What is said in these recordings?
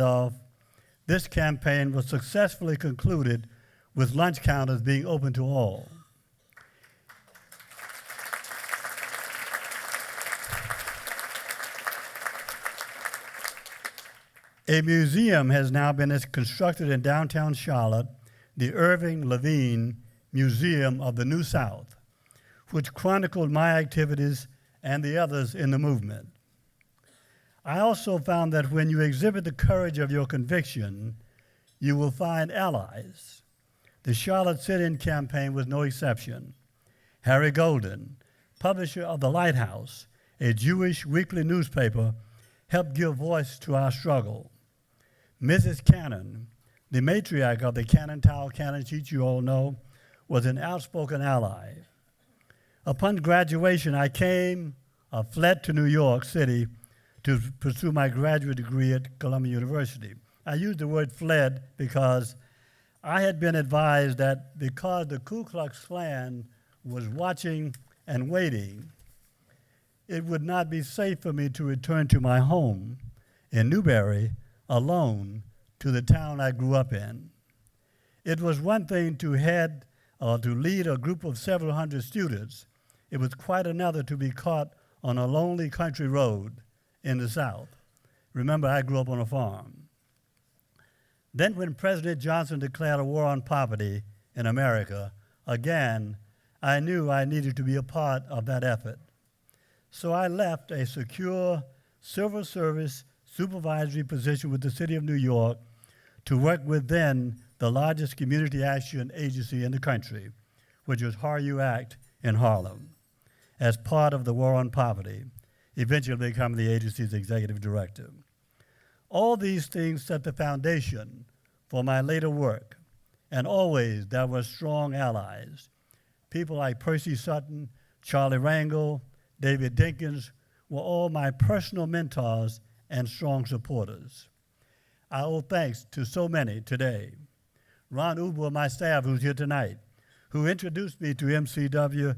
of, this campaign was successfully concluded with lunch counters being open to all. A museum has now been constructed in downtown Charlotte, the Irving Levine Museum of the New South, which chronicled my activities and the others in the movement. I also found that when you exhibit the courage of your conviction, you will find allies. The Charlotte Sit-In campaign was no exception. Harry Golden, publisher of The Lighthouse, a Jewish weekly newspaper, helped give voice to our struggle. Mrs. Cannon, the matriarch of the Cannon Tower Cannon Sheet you all know, was an outspoken ally. Upon graduation, I fled to New York City to pursue my graduate degree at Columbia University. I use the word fled because I had been advised that because the Ku Klux Klan was watching and waiting, it would not be safe for me to return to my home in Newberry alone to the town I grew up in. It was one thing to lead a group of several hundred students. It was quite another to be caught on a lonely country road in the South. Remember, I grew up on a farm. Then when President Johnson declared a war on poverty in America, again, I knew I needed to be a part of that effort. So I left a secure civil service supervisory position with the City of New York to work with then the largest community action agency in the country, which was HARU Act in Harlem, as part of the war on poverty, eventually becoming the agency's executive director. All these things set the foundation for my later work, and always there were strong allies. People like Percy Sutton, Charlie Rangel, David Dinkins were all my personal mentors and strong supporters. I owe thanks to so many today. Ron Uber, my staff, who's here tonight, who introduced me to MCW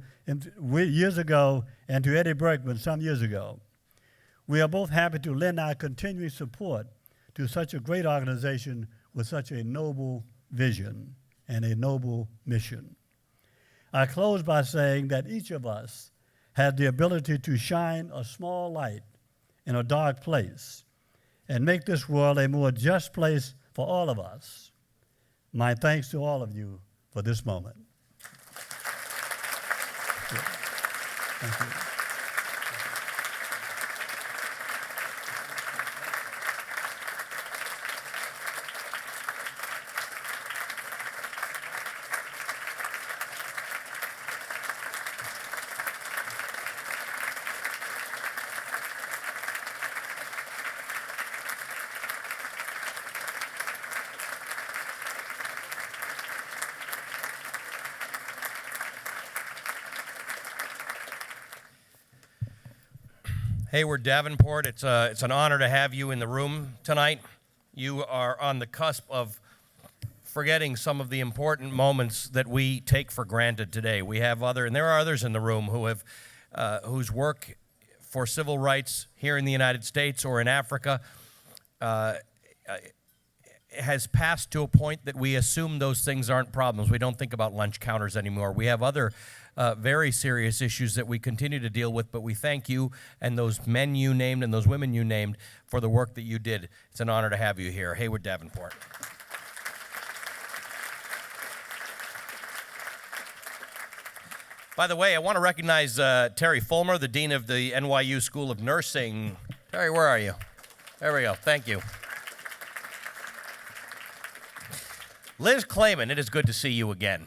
years ago and to Eddie Bergman some years ago. We are both happy to lend our continuing support to such a great organization with such a noble vision and a noble mission. I close by saying that each of us has the ability to shine a small light in a dark place and make this world a more just place for all of us. My thanks to all of you for this moment. Thank you. Heyward Davenport, it's an honor to have you in the room tonight. You are on the cusp of forgetting some of the important moments that we take for granted today. And there are others in the room who have, whose work for civil rights here in the United States or in Africa has passed to a point that we assume those things aren't problems. We don't think about lunch counters anymore. We have other very serious issues that we continue to deal with, but we thank you and those men you named and those women you named for the work that you did. It's an honor to have you here. Heyward Davenport. By the way, I want to recognize Terry Fulmer, the Dean of the NYU School of Nursing. Terry, where are you? There we go. Thank you. Liz Clayman, it is good to see you again.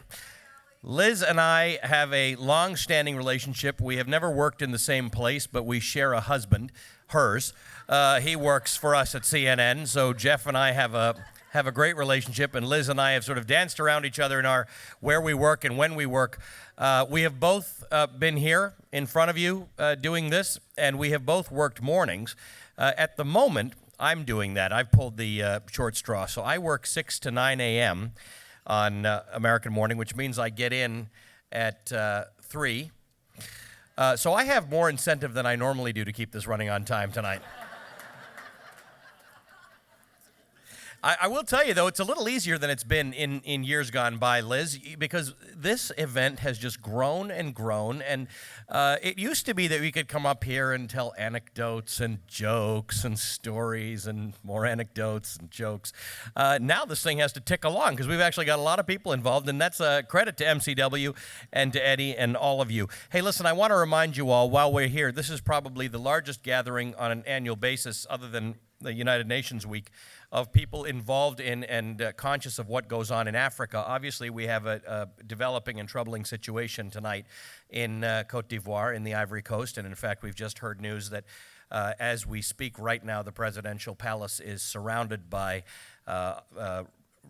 Liz and I have a long-standing relationship. We have never worked in the same place, but we share a husband, hers. He works for us at CNN, so Jeff and I have a great relationship, and Liz and I have sort of danced around each other in our where we work and when we work. We have both been here in front of you doing this, and we have both worked mornings. At the moment, I'm doing that. I've pulled the short straw, so I work 6 to 9 a.m. on American morning, which means I get in at 3. So I have more incentive than I normally do to keep this running on time tonight. I will tell you, though, it's a little easier than it's been in years gone by, Liz, because this event has just grown and grown. And it used to be that we could come up here and tell anecdotes and jokes and stories and more anecdotes and jokes. Now this thing has to tick along because we've actually got a lot of people involved, and that's a credit to MCW and to Eddie and all of you. Hey, listen, I want to remind you all, while we're here, this is probably the largest gathering on an annual basis, other than the United Nations Week, of people involved in and conscious of what goes on in Africa. Obviously, we have a developing and troubling situation tonight in Côte d'Ivoire, in the Ivory Coast, and in fact, we've just heard news that as we speak right now, the presidential palace is surrounded by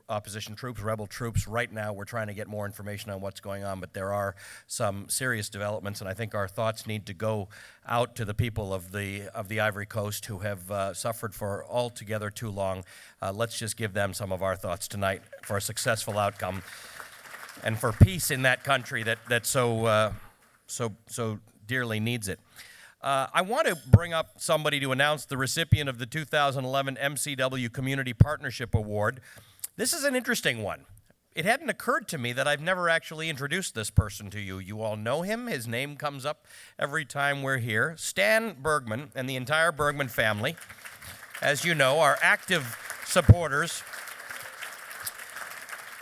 opposition troops, rebel troops. Right now, we're trying to get more information on what's going on, but there are some serious developments, and I think our thoughts need to go out to the people of the Ivory Coast who have suffered for altogether too long. Let's just give them some of our thoughts tonight for a successful outcome and for peace in that country that so dearly needs it. I want to bring up somebody to announce the recipient of the 2011 MCW Community Parntership Award. This is an interesting one. It hadn't occurred to me that I've never actually introduced this person to you. You all know him. His name comes up every time we're here. Stan Bergman and the entire Bergman family, as you know, are active supporters.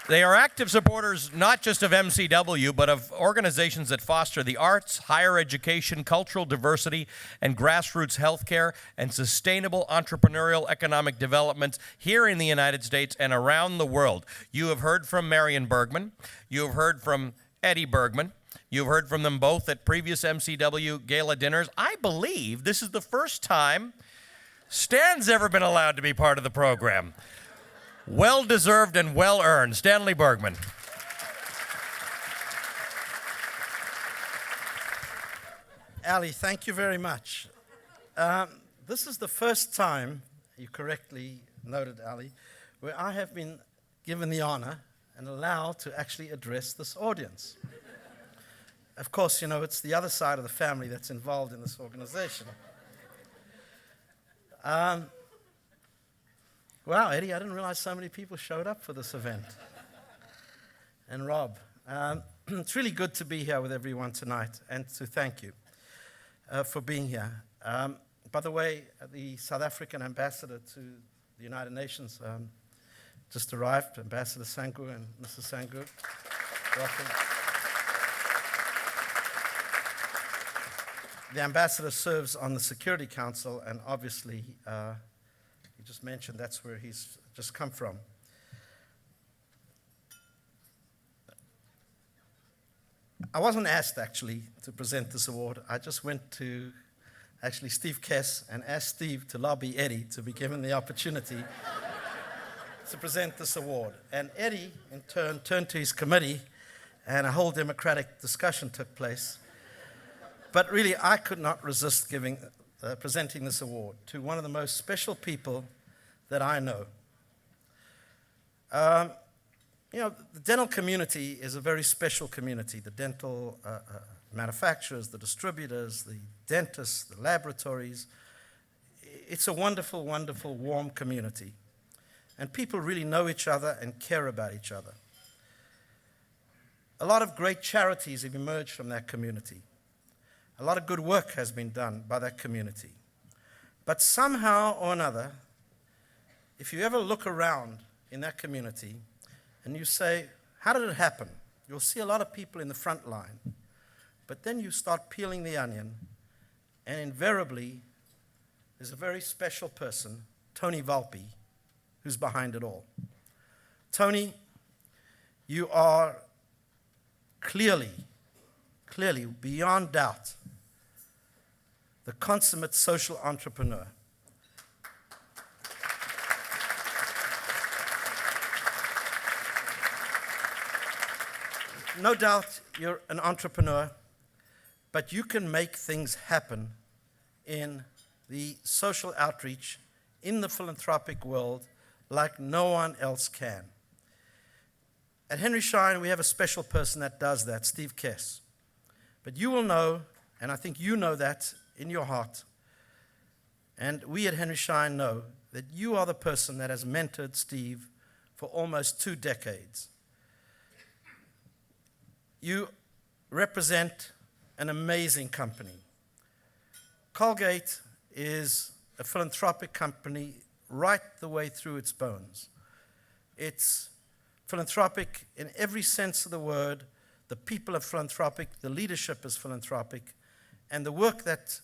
They are active supporters not just of MCW, but of organizations that foster the arts, higher education, cultural diversity, and grassroots healthcare and sustainable entrepreneurial economic developments here in the United States and around the world. You have heard from Marion Bergman. You have heard from Eddie Bergman. You've heard from them both at previous MCW gala dinners. I believe this is the first time Stan's ever been allowed to be part of the program. Well-deserved and well-earned. Stanley Bergman. Ali, thank you very much. This is the first time, you correctly noted, Ali, where I have been given the honor and allowed to actually address this audience. Of course, you know, it's the other side of the family that's involved in this organization. Wow, Eddie, I didn't realize so many people showed up for this event. And Rob, it's really good to be here with everyone tonight and to thank you for being here. By the way, the South African ambassador to the United Nations just arrived, Ambassador Sangu and Mrs. Sangu. Welcome. The ambassador serves on the Security Council, and obviously, you just mentioned that's where he's just come from. I wasn't asked, actually, to present this award. I just went to, actually, Steve Kess and asked Steve to lobby Eddie to be given the opportunity to present this award. And Eddie, in turn, turned to his committee, and a whole democratic discussion took place. But really, I could not resist presenting this award to one of the most special people that I know. You know, the dental community is a very special community. The dental manufacturers, the distributors, the dentists, the laboratories. It's a wonderful, wonderful, warm community. And people really know each other and care about each other. A lot of great charities have emerged from that community. A lot of good work has been done by that community. But somehow or another, if you ever look around in that community and you say, how did it happen? You'll see a lot of people in the front line. But then you start peeling the onion, and invariably, there's a very special person, Tony Volpe, who's behind it all. Tony, you are clearly, beyond doubt, the consummate social entrepreneur. No doubt you're an entrepreneur, but you can make things happen in the social outreach, in the philanthropic world, like no one else can. At Henry Schein, we have a special person that does that, Steve Kess. But you will know, and I think you know that in your heart, And we at Henry Schein know that you are the person that has mentored Steve for almost 2 decades. You represent an amazing company. Colgate is a philanthropic company right the way through its bones. It's philanthropic in every sense of the word. The people are philanthropic, the leadership is philanthropic, and the work that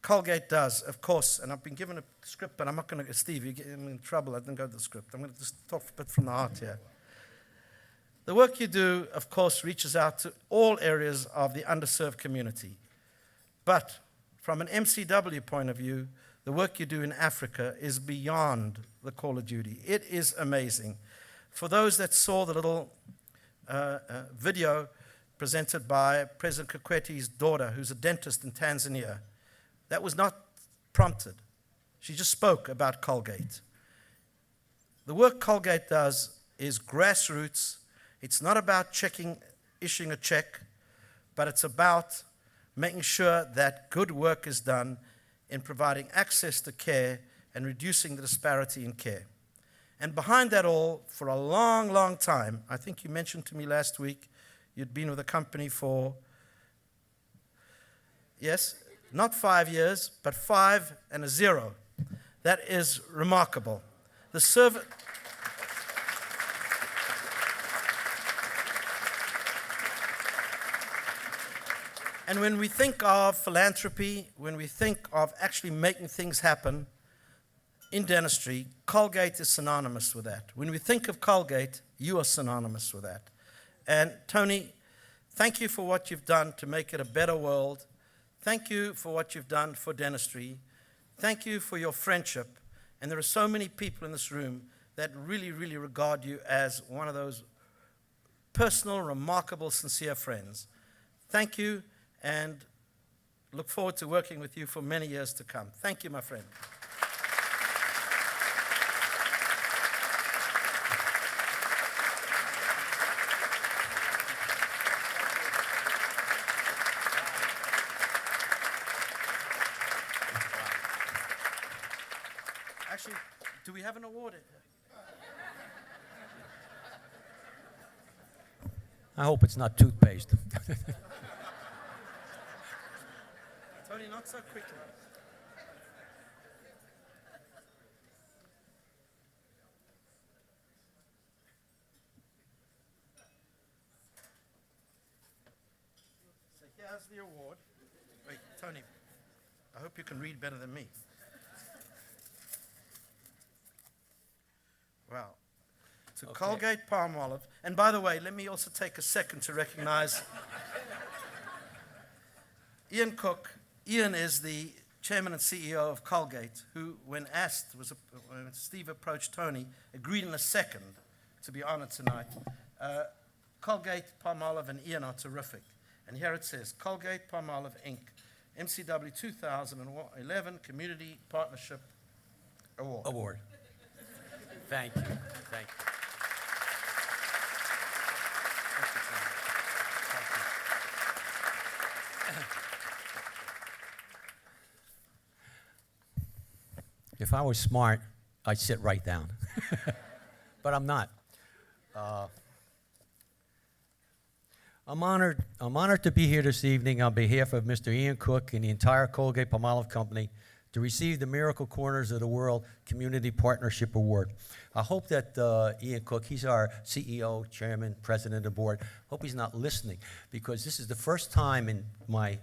Colgate does, of course, and I've been given a script, but I'm not going to, Steve, you get in trouble, I didn't go to the script. I'm going to just talk a bit from the heart here. The work you do, of course, reaches out to all areas of the underserved community. But from an MCW point of view, the work you do in Africa is beyond the call of duty. It is amazing. For those that saw the little video presented by President Kikwete's daughter, who's a dentist in Tanzania, that was not prompted. She just spoke about Colgate. The work Colgate does is grassroots. It's not about issuing a check, but it's about making sure that good work is done in providing access to care and reducing the disparity in care. And behind that all, for a long, long time, I think you mentioned to me last week, you'd been with the company for, yes, not 5 years, but 5 and a 0. That is remarkable. The service. And when we think of philanthropy, when we think of actually making things happen in dentistry, Colgate is synonymous with that. When we think of Colgate, you are synonymous with that. And Tony, thank you for what you've done to make it a better world. Thank you for what you've done for dentistry. Thank you for your friendship. And there are so many people in this room that really, really regard you as one of those personal, remarkable, sincere friends. Thank you, and look forward to working with you for many years to come. Thank you, my friend. Actually, do we have an award? I hope it's not toothpaste. Tony, not so quickly. So here's the award. Wait, Tony, I hope you can read better than me. Wow. To Okay. Colgate-Palmolive. And by the way, let me also take a second to recognize Ian Cook. Ian is the chairman and CEO of Colgate, who, when asked, when Steve approached Tony, agreed in a second to be honored tonight. Colgate-Palmolive and Ian are terrific. And here it says, Colgate-Palmolive, Inc., MCW 2011 Community Partnership Award. Thank you. Thank you. If I was smart, I'd sit right down. But I'm not. I'm honored to be here this evening on behalf of Mr. Ian Cook and the entire Colgate-Palmolive Company to receive the Miracle Corners of the World Community Partnership Award. I hope that Ian Cook, he's our CEO, chairman, president of the board, hope he's not listening, because this is the first time in my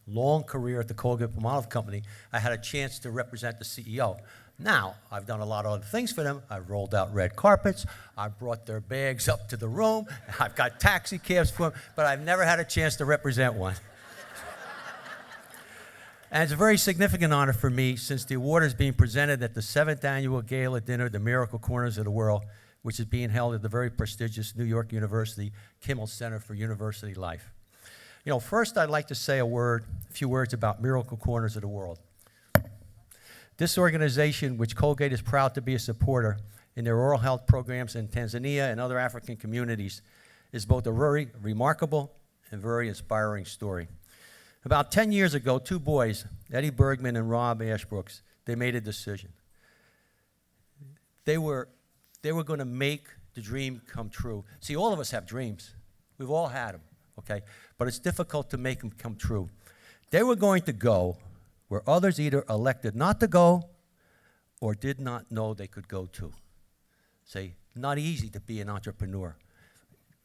long career at the Colgate-Palmolive Company I had a chance to represent the CEO. Now, I've done a lot of other things for them. I've rolled out red carpets. I've brought their bags up to the room. I've got taxi cabs for them, but I've never had a chance to represent one. And it's a very significant honor for me, since the award is being presented at the 7th Annual Gala Dinner, the Miracle Corners of the World, which is being held at the very prestigious New York University Kimmel Center for University Life. You know, first I'd like to say a few words about Miracle Corners of the World. This organization, which Colgate is proud to be a supporter in their oral health programs in Tanzania and other African communities, is both a very remarkable and very inspiring story. About 10 years ago, two boys, Eddie Bergman and Rob Ashbrooks, they made a decision. They were going to make the dream come true. See, all of us have dreams. We've all had them, okay? But it's difficult to make them come true. They were going to go where others either elected not to go or did not know they could go to. Say, not easy to be an entrepreneur.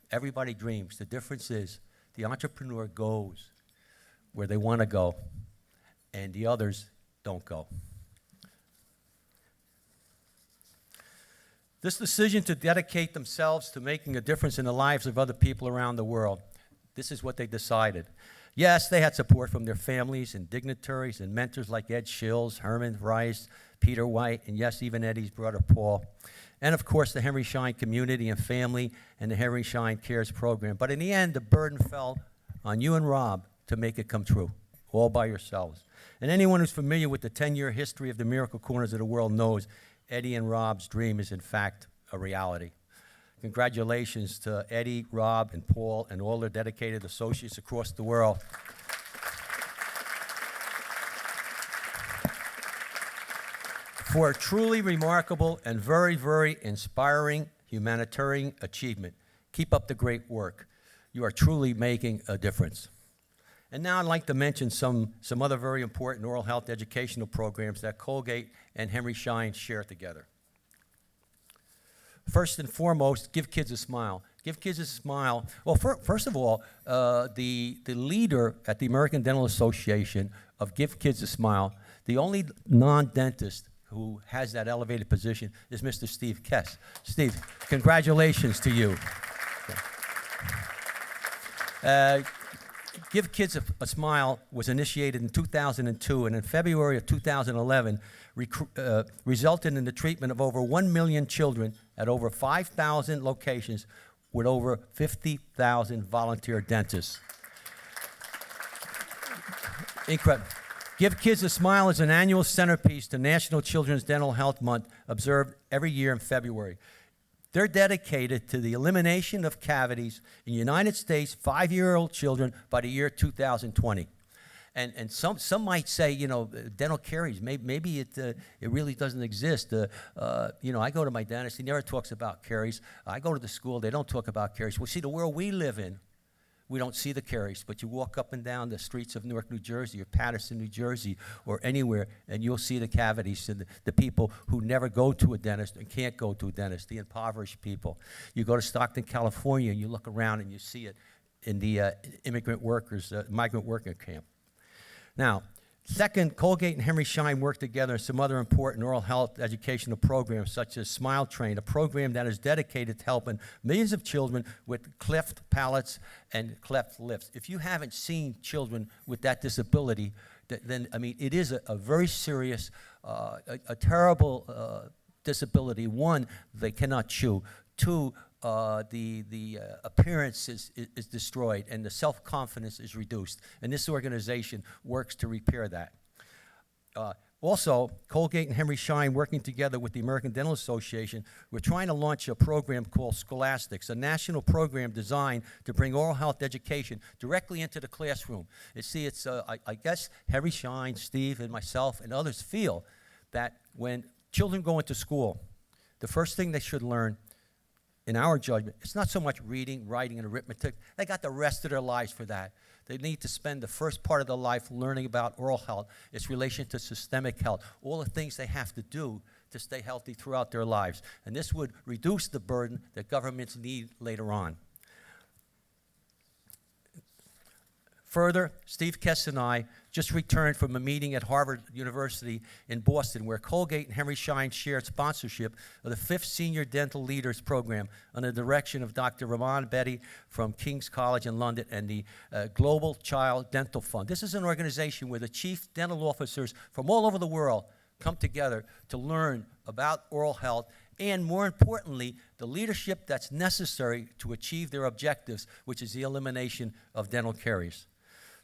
Everybody dreams. The difference is the entrepreneur goes where they want to go, and the others don't go. This decision to dedicate themselves to making a difference in the lives of other people around the world, this is what they decided. Yes, they had support from their families and dignitaries and mentors like Ed Shills, Herman Rice, Peter White, and yes, even Eddie's brother Paul. And of course, the Henry Schein community and family and the Henry Schein Cares program. But in the end, the burden fell on you and Rob to make it come true, all by yourselves. And anyone who's familiar with the 10-year history of the Miracle Corners of the world knows Eddie and Rob's dream is, in fact, a reality. Congratulations to Eddie, Rob, and Paul, and all their dedicated associates across the world. For a truly remarkable and very, very inspiring humanitarian achievement. Keep up the great work. You are truly making a difference. And now I'd like to mention some other very important oral health educational programs that Colgate and Henry Schein share together. First and foremost, Give Kids a Smile. Give Kids a Smile. Well, first of all, the leader at the American Dental Association of Give Kids a Smile, the only non-dentist who has that elevated position is Mr. Steve Kess. Steve, congratulations to you. Give Kids a Smile was initiated in 2002, and in February of 2011 resulted in the treatment of over 1 million children at over 5,000 locations with over 50,000 volunteer dentists. Incredible. Give Kids a Smile is an annual centerpiece to National Children's Dental Health Month, observed every year in February. They're dedicated to the elimination of cavities in United States 5-year-old children by the year 2020. And some might say, you know, dental caries, maybe it really doesn't exist. You know, I go to my dentist, he never talks about caries. I go to the school, they don't talk about caries. Well, see, the world we live in, we don't see the caries, but you walk up and down the streets of Newark, New Jersey, or Paterson, New Jersey, or anywhere, and you'll see the cavities and the people who never go to a dentist and can't go to a dentist, the impoverished people. You go to Stockton, California, and you look around and you see it in the migrant worker camp. Now, second, Colgate and Henry Schein work together in some other important oral health educational programs, such as Smile Train, a program that is dedicated to helping millions of children with cleft palates and cleft lips. If you haven't seen children with that disability, then, I mean, it is a very serious, a terrible disability. One, they cannot chew. Two, the appearance is destroyed and the self-confidence is reduced. And this organization works to repair that. Also, Colgate and Henry Schein, working together with the American Dental Association, we're trying to launch a program called Scholastics, a national program designed to bring oral health education directly into the classroom. You see, it's, I guess Henry Schein, Steve, and myself and others feel that when children go into school, the first thing they should learn, in our judgment, it's not so much reading, writing, and arithmetic. They got the rest of their lives for that. They need to spend the first part of their life learning about oral health, its relation to systemic health, all the things they have to do to stay healthy throughout their lives. And this would reduce the burden that governments need later on. Further, Steve Kess and I just returned from a meeting at Harvard University in Boston where Colgate and Henry Schein shared sponsorship of the 5th Senior Dental Leaders Program under the direction of Dr. Ramon Betty from King's College in London and the Global Child Dental Fund. This is an organization where the chief dental officers from all over the world come together to learn about oral health and, more importantly, the leadership that's necessary to achieve their objectives, which is the elimination of dental caries.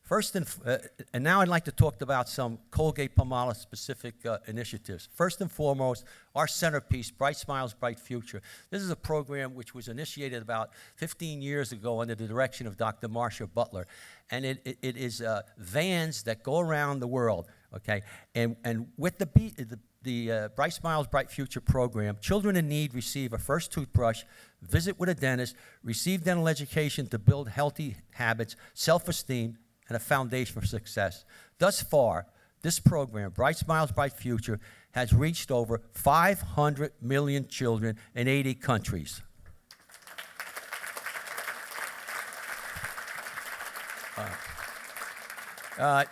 And now I'd like to talk about some Colgate-Palmolive specific initiatives. First and foremost, our centerpiece, Bright Smiles, Bright Future. This is a program which was initiated about 15 years ago under the direction of Dr. Marcia Butler. And it is vans that go around the world, okay? And with the Bright Smiles, Bright Future program, children in need receive a first toothbrush, visit with a dentist, receive dental education to build healthy habits, self-esteem, and a foundation for success. Thus far, this program, Bright Smiles, Bright Future, has reached over 500 million children in 80 countries.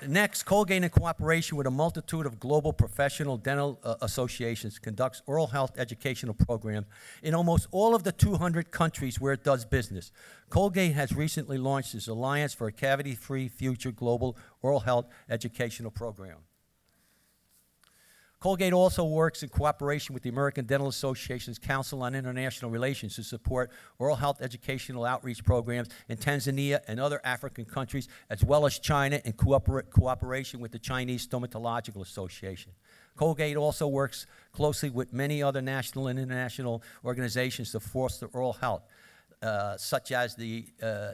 Next, Colgate, in cooperation with a multitude of global professional dental associations, conducts oral health educational programs in almost all of the 200 countries where it does business. Colgate has recently launched its Alliance for a Cavity-Free Future Global Oral Health Educational Program. Colgate also works in cooperation with the American Dental Association's Council on International Relations to support oral health educational outreach programs in Tanzania and other African countries, as well as China, in cooperation with the Chinese Stomatological Association. Colgate also works closely with many other national and international organizations to foster oral health, such as the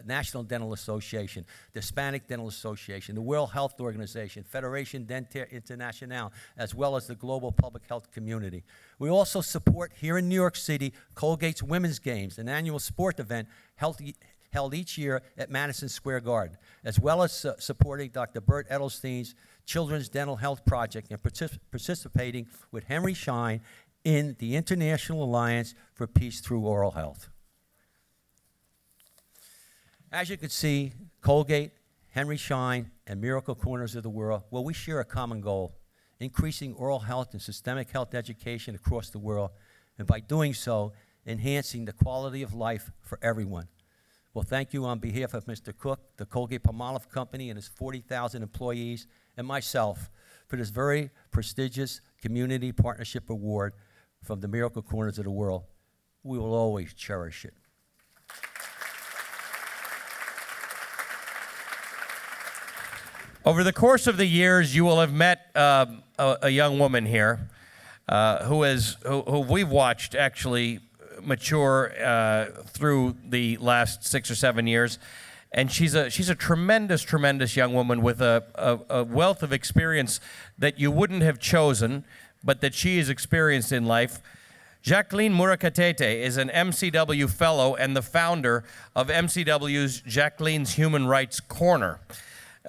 National Dental Association, the Hispanic Dental Association, the World Health Organization, Federation Dentaire Internationale, as well as the global public health community. We also support, here in New York City, Colgate's Women's Games, an annual sport event held each year at Madison Square Garden, as well as supporting Dr. Bert Edelstein's Children's Dental Health Project and participating with Henry Schein in the International Alliance for Peace Through Oral Health. As you can see, Colgate, Henry Schein, and Miracle Corners of the World, well, we share a common goal, increasing oral health and systemic health education across the world, and by doing so, enhancing the quality of life for everyone. Well, thank you on behalf of Mr. Cook, the Colgate-Palmolive Company and his 40,000 employees, and myself for this very prestigious Community Partnership Award from the Miracle Corners of the World. We will always cherish it. Over the course of the years, you will have met a young woman here who we've watched actually mature through the last 6 or 7 years, and she's a tremendous, tremendous young woman with a wealth of experience that you wouldn't have chosen, but that she has experienced in life. Jacqueline Murekatate is an MCW fellow and the founder of MCW's Jacqueline's Human Rights Corner.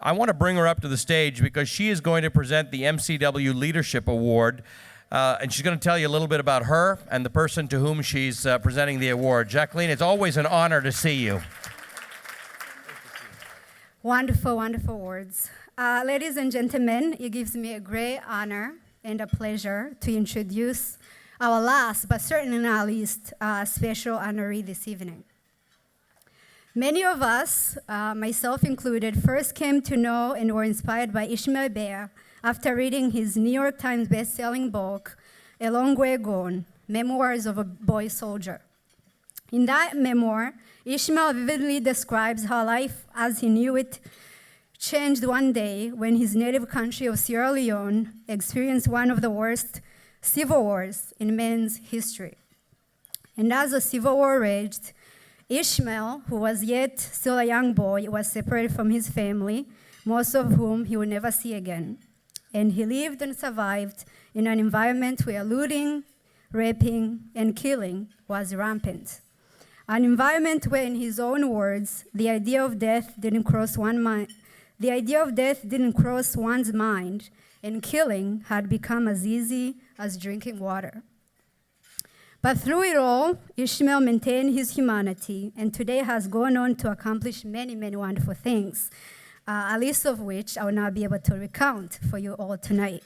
I want to bring her up to the stage because she is going to present the MCW Leadership Award, and she's going to tell you a little bit about her and the person to whom she's presenting the award. Jacqueline, it's always an honor to see you. Wonderful, wonderful words. Ladies and gentlemen, it gives me a great honor and a pleasure to introduce our last, but certainly not least, special honoree this evening. Many of us, myself included, first came to know and were inspired by Ishmael Beah after reading his New York Times best-selling book, A Long Way Gone, Memoirs of a Boy Soldier. In that memoir, Ishmael vividly describes how life as he knew it changed one day when his native country of Sierra Leone experienced one of the worst civil wars in men's history. And as the civil war raged, Ishmael, who was yet still a young boy, was separated from his family, most of whom he would never see again. And he lived and survived in an environment where looting, raping, and killing was rampant. An environment where, in his own words, the idea of death didn't cross one's mind, and killing had become as easy as drinking water. But through it all, Ishmael maintained his humanity, and today has gone on to accomplish many, many wonderful things, a list of which I will not be able to recount for you all tonight.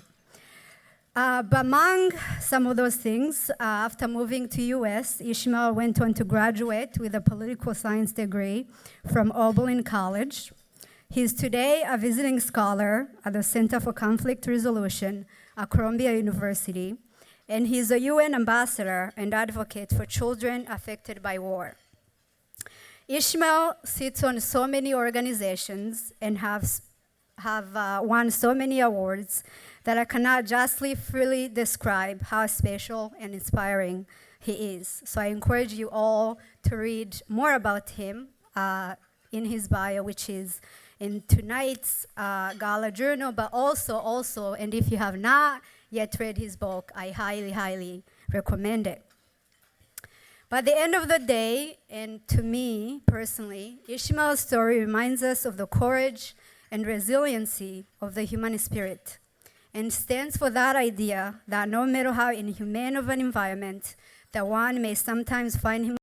But among some of those things, after moving to US, Ishmael went on to graduate with a political science degree from Oberlin College. He's today a visiting scholar at the Center for Conflict Resolution at Columbia University, and he's a UN ambassador and advocate for children affected by war. Ishmael sits on so many organizations and have won so many awards that I cannot justly fully describe how special and inspiring he is. So I encourage you all to read more about him in his bio, which is in tonight's Gala Journal, but also, and if you have not yet read his book, I highly, highly recommend it. By the end of the day, and to me personally, Ishmael's story reminds us of the courage and resiliency of the human spirit, and stands for that idea that no matter how inhumane of an environment that one may sometimes find him